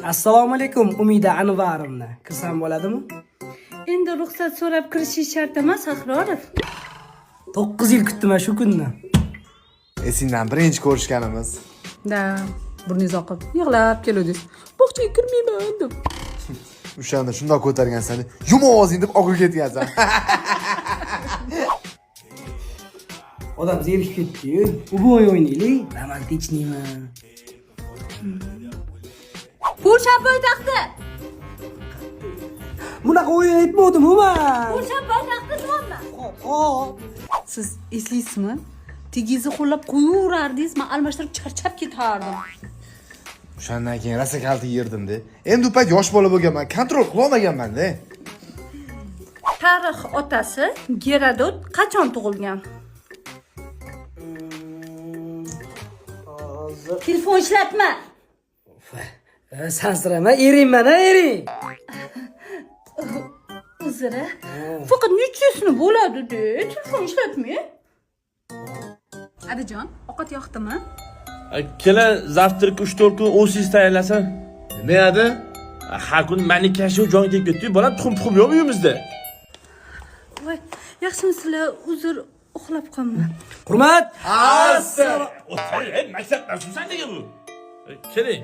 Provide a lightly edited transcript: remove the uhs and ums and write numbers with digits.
Assalomu alaykum, Umida Anvarovna. Kirsam bo'ladimi? Endi ruxsat so'rab kirishingiz shart emas, Ahrorov. 9 yil kutdim shu kunni. Esingdan birinchi ko'rishganimiz. Da, burningiz oqib, yig'lab keluvdingiz. Bog'chaga kirmayman deb. O'shanda shundoq ko'targansan, yum ovozing deb oqib ketgansan. Odam zerikib ketdi-yu. Uboy o'ynaylik, romantichniman. Polsha poytaxti. Bunaqa o'yin aytmodim men. Polsha poytaxti nima? Hop. Siz eslaysizmi? Tegizni qo'llab qo'yaverardingiz, men almashtirib charchab ketardim. O'shandan keyin rosa kalti yerdim-da. Endi u payt yosh bola bo'lganman, kontrol qila olmaganman-da. Tarix otasi Gerodot qachon tug'ilgan? Telefon ishlatma. Sansirama, eringman, ering. Uzra. Faqat nechasini bo'ladi-da, telefon ishlatmay. Adajon, ovqat yoqdimi? Kela zavtrga 3-4 kun o'siz tayyorlasa. Nima edi? Har kun meni kashuv joyga tegib ketdi. Bola tuxum yo'q uyimizda. Voy, yaxshimisizlar? Uzr, uxlab qolman. Hurmat. O'tir, maktabdan xursand bu. Keling.